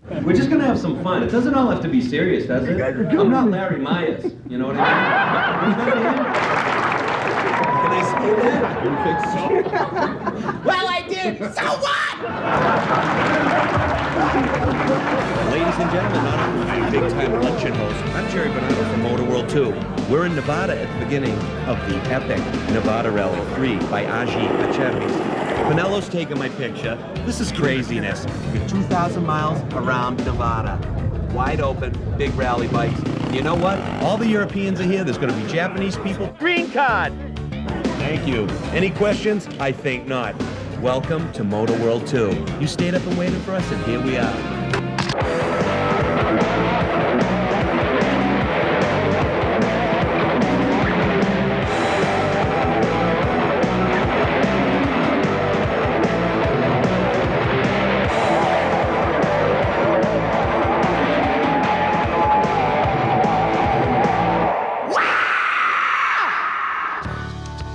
We're just gonna have some fun. It doesn't all have to be serious, does it? I'm not Larry Myers, you know what I mean? Can I say that? You think so? Well, I did. So what? Ladies and gentlemen, not only am I a big-time luncheon host, I'm Jerry Bernardo from MotoWorld 2. We're in Nevada at the beginning of the epic Nevada Rally 3 by Acerbis. Pinello's taking my picture. This is craziness. We're 2,000 miles around Nevada. Wide open, big rally bikes. You know what? All the Europeans are here. There's going to be Japanese people. Green card! Thank you. Any questions? I think not. Welcome to MotoWorld 2. You stayed up and waited for us, and here we are.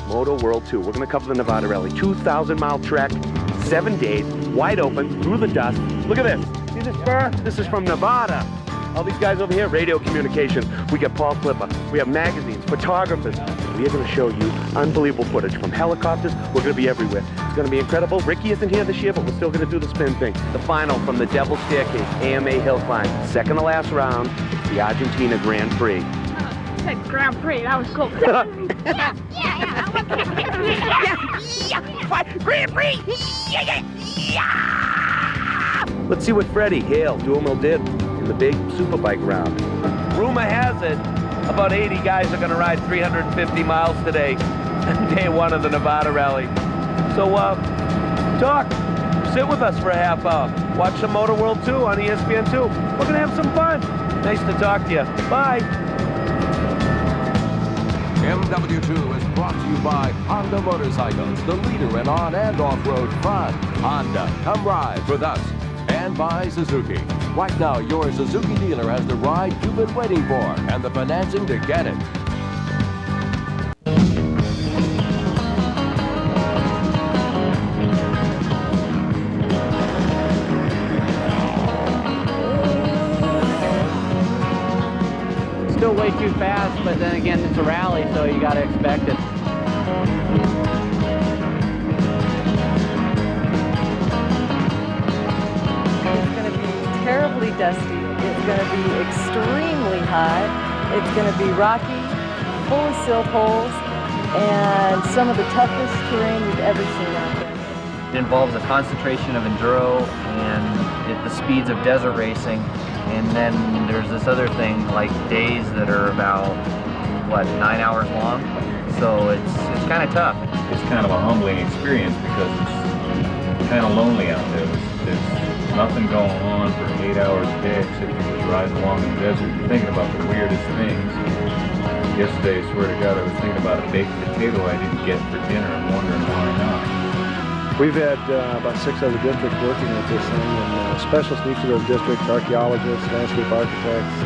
MotoWorld 2. We're going to cover the Nevada Rally. 2,000-mile trek, 7 days, wide open, through the dust. Look at this. See this spur? This is from Nevada. All these guys over here, radio communications. We got Paul Flipper. We have magazines, photographers. We are going to show you unbelievable footage from helicopters. We're going to be everywhere. It's going to be incredible. Ricky isn't here this year, but we're still going to do the spin thing. The final from the Devil's Staircase, AMA Hillclimb. Second to last round, it's the Argentina Grand Prix. Grand Prix, that was cool. Grand Prix. Let's see what Freddie, Hale, Doohan did in the big superbike round. Rumor has it, about 80 guys are going to ride 350 miles today, day one of the Nevada Rally. So, sit with us for a half hour. Watch some MotoWorld 2 on ESPN 2. We're going to have some fun. Nice to talk to you. Bye. MW2 is brought to you by Honda Motorcycles, the leader in on and off-road fun. Honda, come ride with us. And by Suzuki. Right now, your Suzuki dealer has the ride you've been waiting for and the financing to get it. Still way too fast, but then again, it's a rally, so you got to expect it. It's going to be terribly dusty. It's going to be extremely hot. It's going to be rocky, full of silt holes, and some of the toughest terrain you've ever seen out there. It involves a concentration of enduro and at the speeds of desert racing. And then there's this other thing, like days that are about, 9 hours long? So it's kind of tough. It's kind of a humbling experience because it's kind of lonely out there. There's nothing going on for 8 hours a day except you just ride along in the desert. You're thinking about the weirdest things. Yesterday, I swear to God, I was thinking about a baked potato I didn't get for dinner and wondering why not. We've had about 6 other districts working with this thing, and specialists in each of those districts, archaeologists, landscape architects,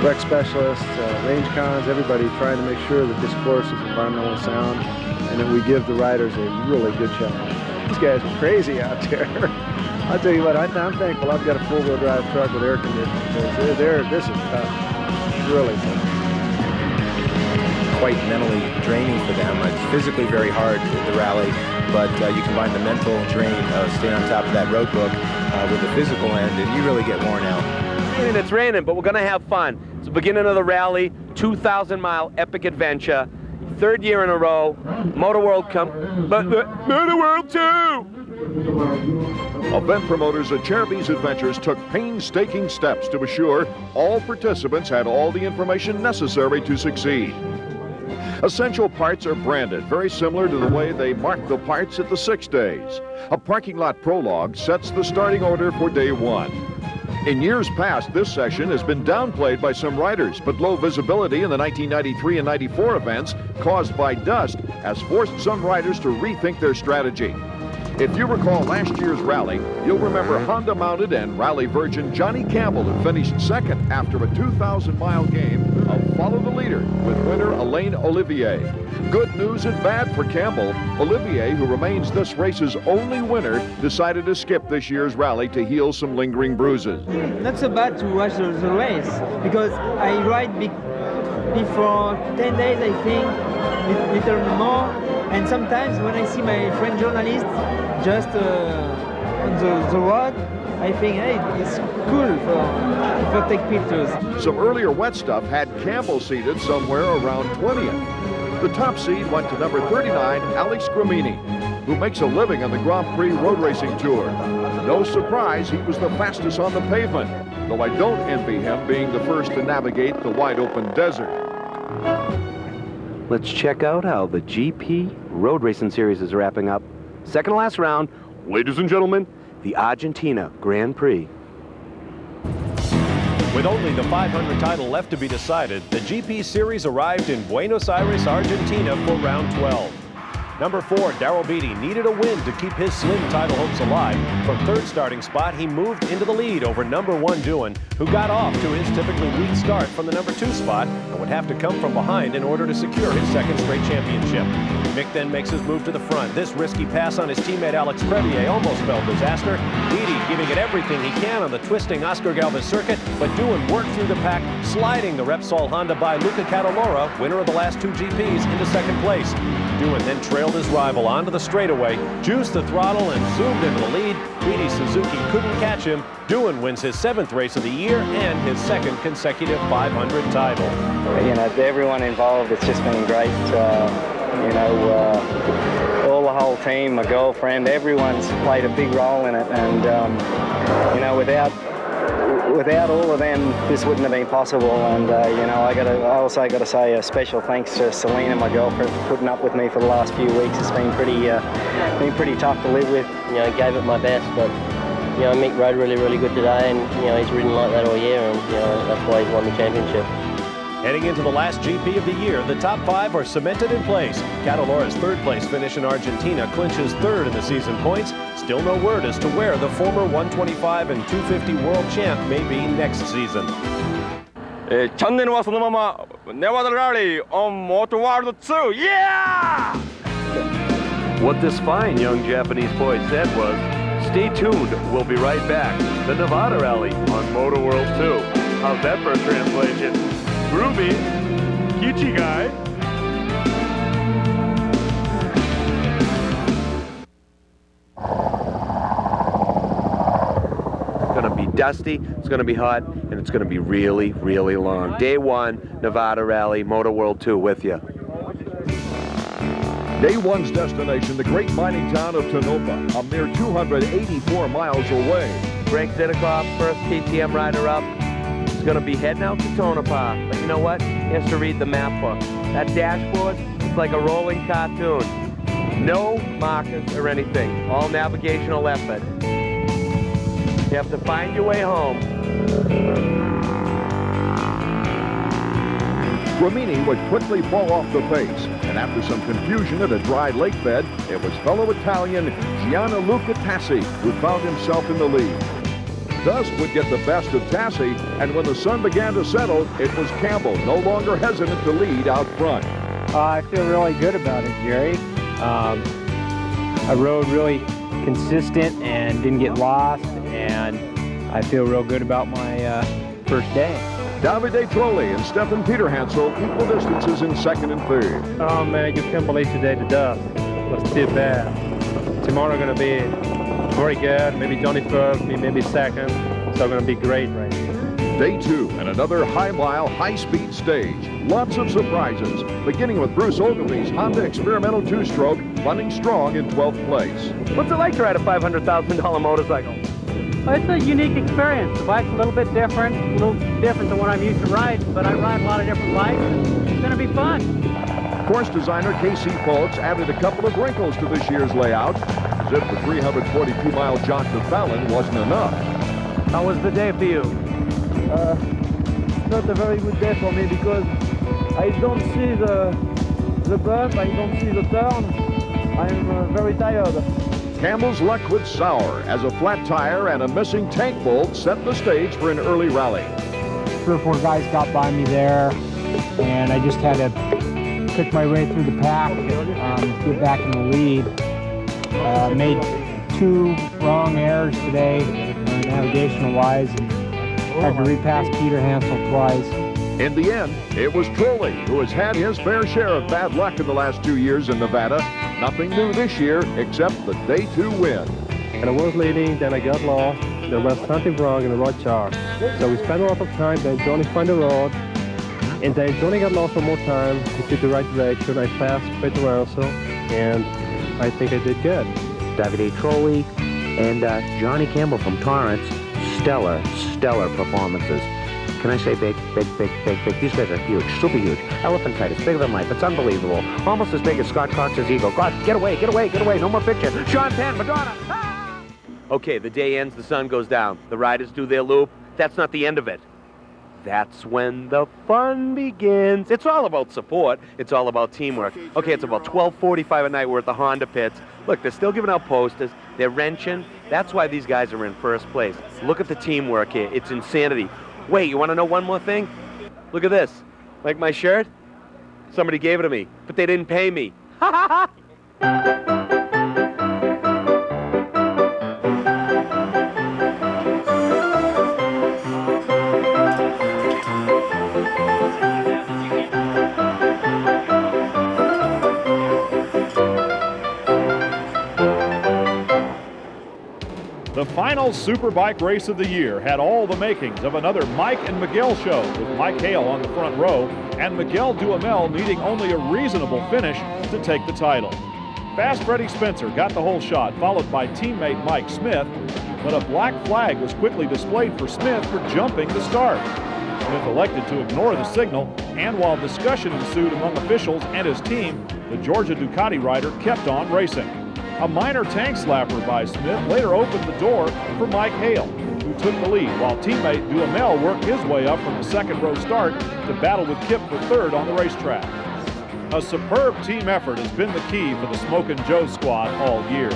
rec specialists, range cons, everybody trying to make sure that this course is environmentally sound and that we give the riders a really good challenge. These guys are crazy out there. I'll tell you what, I'm thankful I've got a four-wheel drive truck with air conditioning because this is tough. It's really tough. Quite mentally draining for them. It's physically very hard, the rally, but you combine the mental drain of staying on top of that road book with the physical end, and you really get worn out. It's raining, but we're going to have fun. It's the beginning of the rally, 2,000-mile epic adventure, 3rd year in a row. MotoWorld MotoWorld 2! Event promoters at Acerbis Adventures took painstaking steps to assure all participants had all the information necessary to succeed. Essential parts are branded, very similar to the way they mark the parts at the 6 days. A parking lot prologue sets the starting order for day 1. In years past, this session has been downplayed by some riders, but low visibility in the 1993 and 94 events caused by dust has forced some riders to rethink their strategy. If you recall last year's rally, you'll remember Honda-mounted and rally virgin Johnny Campbell had finished second after a 2,000-mile game of Follow the Leader with winner Alain Olivier. Good news and bad for Campbell. Olivier, who remains this race's only winner, decided to skip this year's rally to heal some lingering bruises. Not so bad to watch the race because I ride before 10 days, I think, little more. And sometimes when I see my friend journalist just on the road, I think, hey, it's cool for take pictures. Some earlier wet stuff had Campbell seated somewhere around 20th. The top seed went to number 39, Alex Gramini, who makes a living on the Grand Prix road racing tour. No surprise, he was the fastest on the pavement, though I don't envy him being the first to navigate the wide open desert. Let's check out how the GP Road Racing Series is wrapping up. Second to last round, ladies and gentlemen, the Argentina Grand Prix. With only the 500 title left to be decided, the GP Series arrived in Buenos Aires, Argentina for round 12. Number 4, Daryl Beattie, needed a win to keep his slim title hopes alive. From third starting spot, he moved into the lead over number 1 Doohan, who got off to his typically weak start from the number 2 spot and would have to come from behind in order to secure his second straight championship. Mick then makes his move to the front. This risky pass on his teammate Alex Criville almost spelled disaster. Beattie giving it everything he can on the twisting Oscar Galvez circuit, but Doohan worked through the pack, sliding the Repsol Honda by Luca Catalora, winner of the last 2 GPs, into second place. Doohan then trailed his rival onto the straightaway, juiced the throttle, and zoomed into the lead. Beattie Suzuki couldn't catch him. Doohan wins his 7th race of the year and his 2nd consecutive 500 title. You know, everyone involved, it's just been great. You know, all the whole team, my girlfriend, everyone's played a big role in it. And, you know, without all of them, this wouldn't have been possible. And you know, I also got to say a special thanks to Selena, my girlfriend, for putting up with me for the last few weeks. It's been pretty tough to live with. You know, gave it my best, but you know, Mick rode really good today, and you know, he's ridden like that all year, and you know, that's why he's won the championship. Heading into the last GP of the year, the top 5 are cemented in place. Catalora's 3rd place finish in Argentina clinches 3rd in the season points. Still no word as to where the former 125 and 250 world champ may be next season. 천年와 소노마마 네바다 rally on MotoWorld 2. Yeah! What this fine young Japanese boy said was, stay tuned, we'll be right back. The Nevada Rally on MotoWorld 2. How's that for a translation? Groovy. Kichi guy. It's going to be dusty, it's going to be hot, and it's going to be really, really long. Day 1, Nevada Rally, MotoWorld 2 with you. Day 1's destination, the great mining town of Tonopah, a mere 284 miles away. Greg Zidikoff, first KTM rider up. He's going to be heading out to Tonopah. But you know what? He has to read the map book. That dashboard is like a rolling cartoon. No markers or anything. All navigational effort. You have to find your way home. Gramini would quickly fall off the pace, and after some confusion at a dry lake bed, it was fellow Italian Gianluca Tassi who found himself in the lead. Dusk would get the best of Tassi, and when the sun began to settle, it was Campbell, no longer hesitant to lead out front. I feel really good about it, Jerry. I rode really consistent and didn't get lost, and I feel real good about my first day. Davide Trolli and Stephane Peterhansel equal distances in 2nd and 3rd. Oh man, you can't believe today the dust was too bad. Tomorrow gonna be very good, maybe 21st, maybe 2nd, so gonna be great race. Day 2 and another high-mile, high-speed stage. Lots of surprises, beginning with Bruce Ogilvie's Honda Experimental 2-stroke running strong in 12th place. What's it like to ride a $500,000 motorcycle? Well, it's a unique experience. The bike's a little bit different, than what I'm used to riding, but I ride a lot of different bikes. It's going to be fun. Course designer Casey Foltz added a couple of wrinkles to this year's layout, as if the 342-mile jaunt to Fallon wasn't enough. How was the day for you? Not a very good day for me because I don't see the bump, I don't see the turn. I'm very tired. Campbell's luck would sour as a flat tire and a missing tank bolt set the stage for an early rally. 3 or 4 guys got by me there, and I just had to pick my way through the pack, get back in the lead. Made 2 wrong errors today, navigational-wise, and had to repass Peterhansel twice. In the end, it was Trolli who has had his fair share of bad luck in the last 2 years in Nevada. Nothing new this year except the Day 2 win. And I was leading, then I got lost. There was something wrong in the road chart. So we spent a lot of time, then Johnny found the road. And then Johnny got lost one more time. He took the right direction. I passed Peterhansel, and I think I did good. Davide Trolli and Johnny Campbell from Torrance. Stellar performances. Can I say big? These guys are huge, super huge. Elephantitis, bigger than life. It's unbelievable. Almost as big as Scott Cox's ego. God, get away. No more picture. Sean Penn, Madonna. Ah! Okay, the day ends, the sun goes down. The riders do their loop. That's not the end of it. That's when the fun begins. It's all about support. It's all about teamwork. Okay, it's about 12:45 at night. We're at the Honda pits. Look, they're still giving out posters. They're wrenching. That's why these guys are in first place. Look at the teamwork here. It's insanity. Wait, you want to know one more thing? Look at this. Like my shirt? Somebody gave it to me, but they didn't pay me. Ha ha ha! The final Superbike race of the year had all the makings of another Mike and Miguel show, with Mike Hale on the front row and Miguel Duhamel needing only a reasonable finish to take the title. Fast Freddie Spencer got the whole shot, followed by teammate Mike Smith, but a black flag was quickly displayed for Smith for jumping the start. Smith elected to ignore the signal, and while discussion ensued among officials and his team, the Georgia Ducati rider kept on racing. A minor tank slapper by Smith later opened the door for Mike Hale, who took the lead, while teammate Duhamel worked his way up from the second row start to battle with Kip for third on the racetrack. A superb team effort has been the key for the Smokin' Joe squad all year.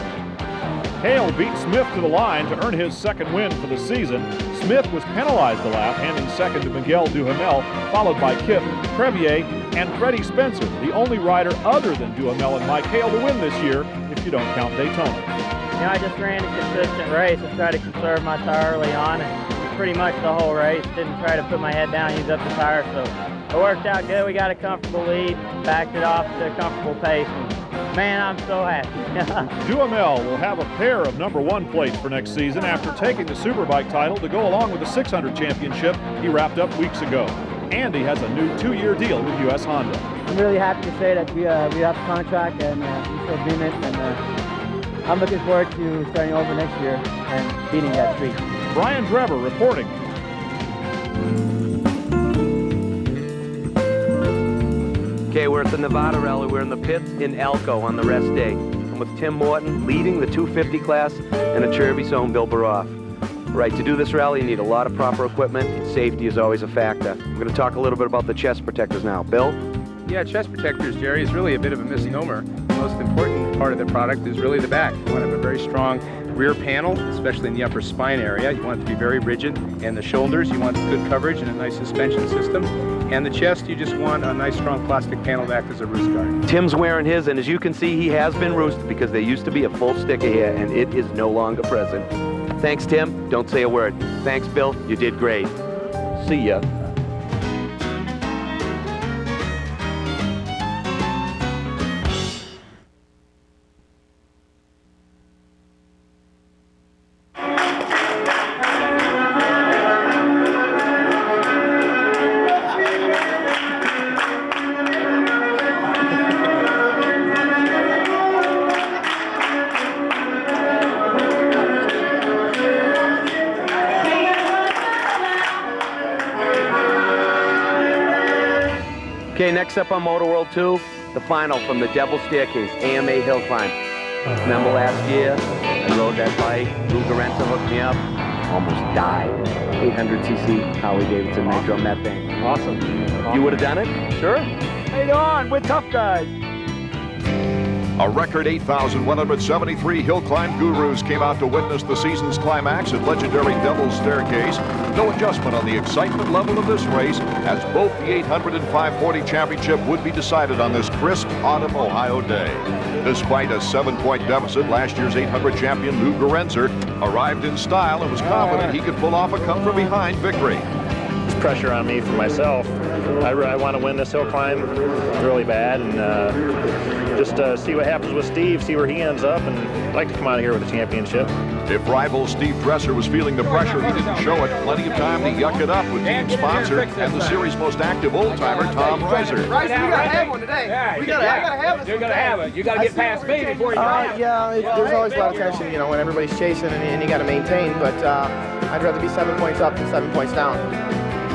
Hale beat Smith to the line to earn his second win for the season. Smith was penalized a lap, handing second to Miguel Duhamel, followed by Kip, Criville, and Freddie Spencer, the only rider other than Duhamel and Mike Hale to win this year, if you don't count Daytona. You know, I just ran a consistent race. I tried to conserve my tire early on, and pretty much the whole race. Didn't try to put my head down, use up the tire, so it worked out good. We got a comfortable lead, backed it off to a comfortable pace. And man, I'm so happy. Duhamel will have a pair of #1 plates for next season after taking the Superbike title to go along with the 600 championship he wrapped up weeks ago. And he has a new 2-year deal with U.S. Honda. I'm really happy to say that we have the contract and we still doing it, and I'm looking forward to starting over next year and beating that streak. Brian Drever reporting. Okay, we're at the Nevada Rally. We're in the pits in Elko on the rest day. I'm with Tim Morton leading the 250 class and Acerbis own Bill Berroth. Right, to do this rally, you need a lot of proper equipment. Safety is always a factor. I'm going to talk a little bit about the chest protectors now. Bill? Yeah, chest protectors, Jerry, is really a bit of a misnomer. The most important part of the product is really the back. You want to have a very strong rear panel, especially in the upper spine area. You want it to be very rigid. And the shoulders, you want good coverage and a nice suspension system. And the chest, you just want a nice strong plastic panel to act as a roost guard. Tim's wearing his, and as you can see, he has been roosted because there used to be a full sticker here, and it is no longer present. Thanks, Tim. Don't say a word. Thanks, Bill. You did great. See ya. Okay, next up on MotoWorld 2, the final from the Devil's Staircase, AMA Hillclimb. Remember last year, I rode that bike, Lou Gerencer hooked me up, almost died. 800cc Harley Davidson Nitro Methane. Awesome. You would have done it? Sure. How you doing? We're tough guys. A record 8,173 hill climb gurus came out to witness the season's climax at legendary Devil's Staircase. No adjustment on the excitement level of this race, as both the 800 and 540 championship would be decided on this crisp autumn Ohio day. Despite a 7-point deficit, last year's 800 champion Lou Gerencer arrived in style and was confident he could pull off a come-from-behind victory. There's pressure on me for myself. I want to win this hill climb really bad, and just see what happens with Steve, see where he ends up, and I'd like to come out of here with a championship. If rival Steve Dresser was feeling the pressure, he didn't show it. Plenty of time to yuck it up with team sponsor and the series' most active old-timer, Tom Reiser. We gotta have one today. I gotta have it. You're gonna have it. You gotta get past me before you drive. There's always a lot of tension, you know, when everybody's chasing and you gotta maintain, but I'd rather be 7 points up than 7 points down.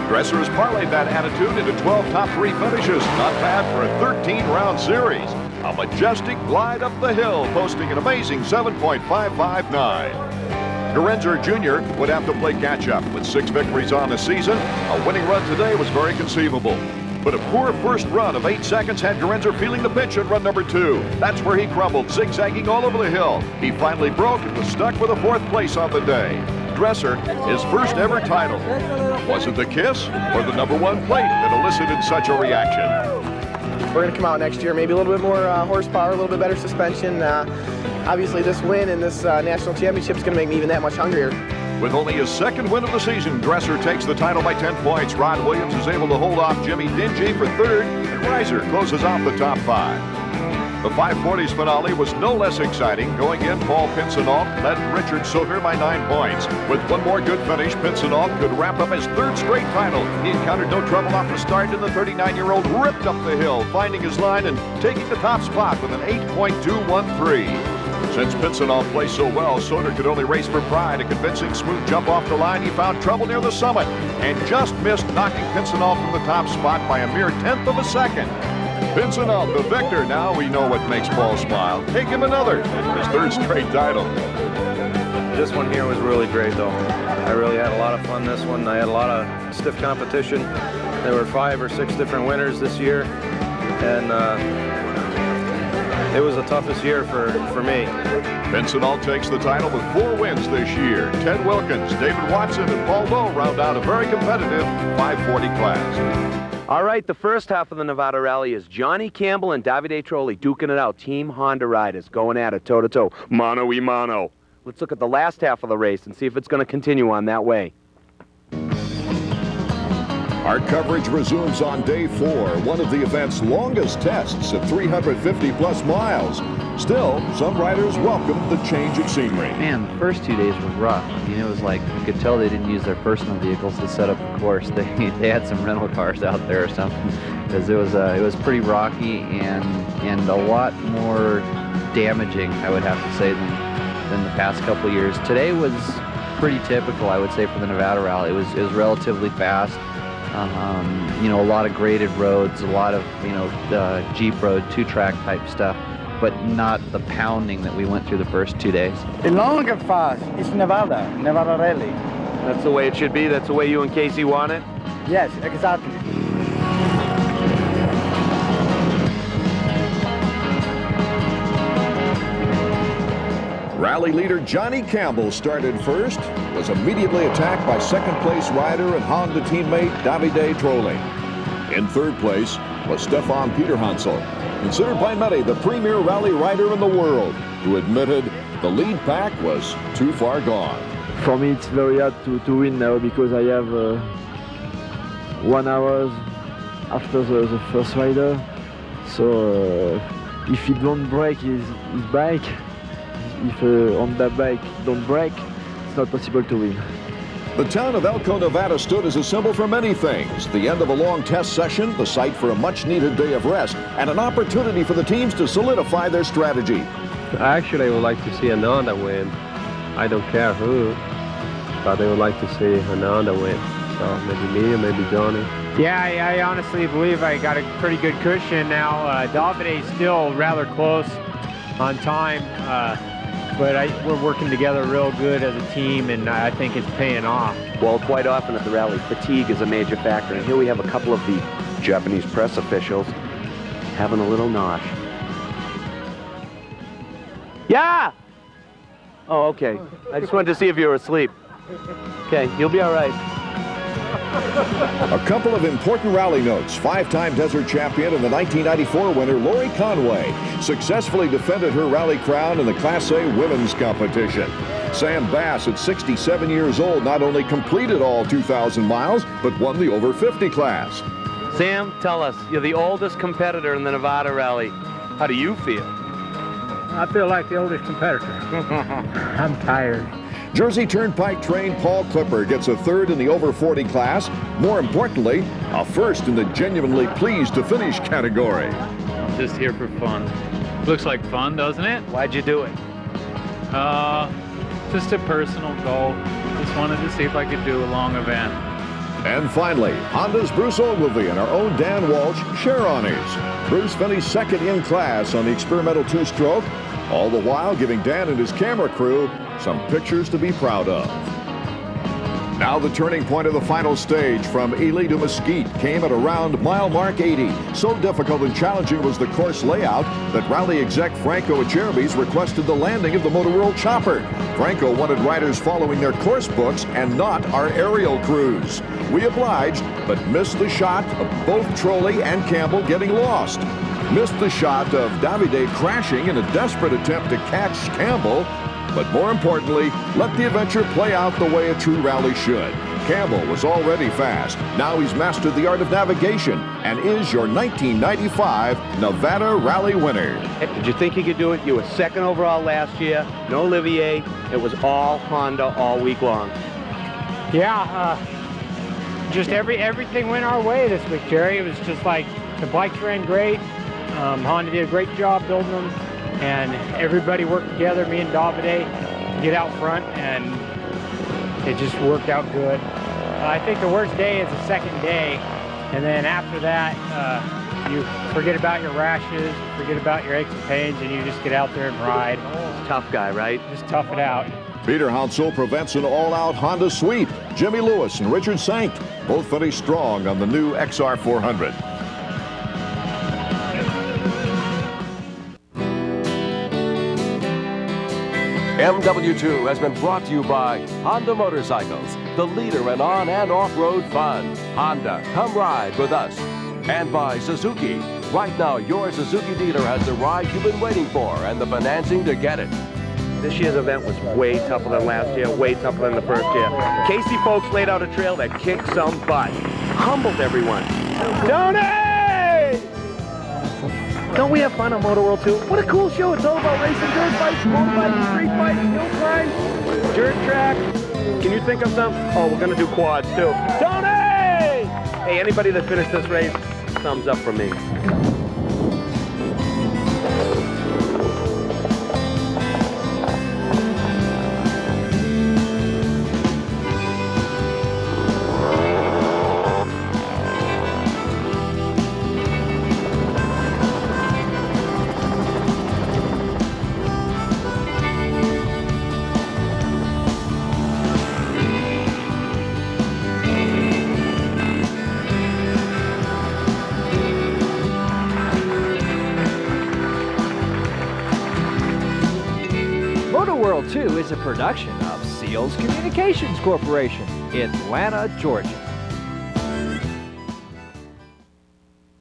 Dresser has parlayed that attitude into 12 top 3 finishes. Not bad for a 13-round series. A majestic glide up the hill, posting an amazing 7.559. Gerencer Jr. would have to play catch-up. With 6 victories on the season, a winning run today was very conceivable. But a poor first run of 8 seconds had Gerencer feeling the pinch in run number 2. That's where he crumbled, zigzagging all over the hill. He finally broke and was stuck with a 4th place on the day. Dresser, his first ever title. Was it the kiss or the number 1 plate that elicited such a reaction? We're going to come out next year, maybe a little bit more horsepower, a little bit better suspension. Obviously, this win and this national championship is going to make me even that much hungrier. With only his 2nd win of the season, Dresser takes the title by 10 points. Rod Williams is able to hold off Jimmy Dingy for 3rd, and Reiser closes off the top 5. The 540's finale was no less exciting. Going in, Paul Pinsonnault led Richard Silver by 9 points. With one more good finish, Pinsonnault could wrap up his 3rd straight title. He encountered no trouble off the start, and the 39-year-old ripped up the hill, finding his line and taking the top spot with an 8.213. Since Pinsonnault played so well, Soder could only race for pride. A convincing smooth jump off the line. He found trouble near the summit and just missed knocking Pinsonnault from the top spot by a mere 1/10 of a second. Pinsonnault, the victor. Now we know what makes Paul smile. Take him another. His 3rd straight title. This one here was really great, though. I really had a lot of fun this one. I had a lot of stiff competition. There were 5 or 6 different winners this year, and it was the toughest year for me. Pinsonnault takes the title with 4 wins this year. Ted Wilkins, David Watson, and Paul Lowe round out a very competitive 540 class. All right, the first half of the Nevada Rally is Johnny Campbell and Davide Trolli duking it out. Team Honda riders going at it toe-to-toe, mano-y-mano. Let's look at the last half of the race and see if it's going to continue on that way. Our coverage resumes on day 4, one of the event's longest tests at 350-plus miles. Still, some riders welcomed the change of scenery. Man, the first 2 days were rough. I mean, it was like, you could tell they didn't use their personal vehicles to set up the course. They had some rental cars out there or something, because it was pretty rocky and a lot more damaging, I would have to say, than the past couple years. Today was pretty typical, I would say, for the Nevada Rally. It was relatively fast. You know, a lot of graded roads, a lot of, you know, Jeep road, 2-track type stuff, but not the pounding that we went through the first 2 days. The long and fast is Nevada Rally. That's the way it should be? That's the way you and Casey want it? Yes, exactly. Rally leader Johnny Campbell started first, was immediately attacked by 2nd place rider and Honda teammate Davide Trolli. In 3rd place was Stephane Peterhansel, considered by many the premier rally rider in the world, who admitted the lead pack was too far gone. For me, it's very hard to win now because I have 1 hour after the first rider. So if he don't break his bike, if on that bike don't break, it's not possible to win. The town of Elko, Nevada stood as a symbol for many things. The end of a long test session, the site for a much-needed day of rest, and an opportunity for the teams to solidify their strategy. Actually, I would like to see an Honda win. I don't care who, but I would like to see an Honda win. So maybe me or maybe Johnny. Yeah, I honestly believe I got a pretty good cushion now. Davide's still rather close on time. But we're working together real good as a team, and I think it's paying off. Well, quite often at the rally, fatigue is a major factor, and here we have a couple of the Japanese press officials having a little nosh. Yeah! Oh, okay. I just wanted to see if you were asleep. Okay, you'll be all right. A couple of important rally notes. Five-time desert champion and the 1994 winner, Lori Conway, successfully defended her rally crown in the Class A women's competition. Sam Bass, at 67 years old, not only completed all 2,000 miles, but won the over 50 class. Sam, tell us, you're the oldest competitor in the Nevada Rally. How do you feel? I feel like the oldest competitor. I'm tired. Jersey Turnpike trained Paul Clipper gets a third in the over 40 class. More importantly, a first in the genuinely pleased to finish category. Just here for fun. Looks like fun, doesn't it? Why'd you do it? Just a personal goal. Just wanted to see if I could do a long event. And finally, Honda's Bruce Ogilvie and our own Dan Walsh share honors. Bruce finished second in class on the experimental two-stroke, all the while giving Dan and his camera crew some pictures to be proud of. Now the turning point of the final stage from Ely to Mesquite came at around mile mark 80. So difficult and challenging was the course layout that rally exec Franco Acerbis requested the landing of the MotoWorld chopper. Franco wanted riders following their course books and not our aerial crews. We obliged, but missed the shot of both Trolli and Campbell getting lost. Missed the shot of Davide crashing in a desperate attempt to catch Campbell. But more importantly, let the adventure play out the way a true rally should. Campbell was already fast. Now he's mastered the art of navigation and is your 1995 Nevada Rally winner. Did you think you could do it? You were second overall last year. No Olivier. It was all Honda all week long. Yeah, just everything went our way this week, Jerry. It was just like the bikes ran great. Honda did a great job building them, and everybody worked together, me and Davide, to get out front, and it just worked out good. I think the worst day is the second day, and then after that, you forget about your rashes, you forget about your aches and pains, and you just get out there and ride. Tough guy, right? Just tough it out. Peterhansel prevents an all-out Honda sweep. Jimmy Lewis and Richard Sankt both finished strong on the new XR400. MW2 has been brought to you by Honda Motorcycles, the leader in on and off-road fun. Honda, come ride with us. And by Suzuki. Right now, your Suzuki dealer has the ride you've been waiting for and the financing to get it. This year's event was way tougher than last year, way tougher than the first year. Casey folks laid out a trail that kicked some butt. Humbled everyone. Tony! Don't we have fun on MotoWorld 2? What a cool show. It's all about racing dirt bikes, motorbikes, street bikes, hill climbs, dirt track. Can you think of some? Oh, we're going to do quads too. Tony! Hey, anybody that finished this race, thumbs up from me. MotoWorld 2 is a production of Seals Communications Corporation in Atlanta, Georgia.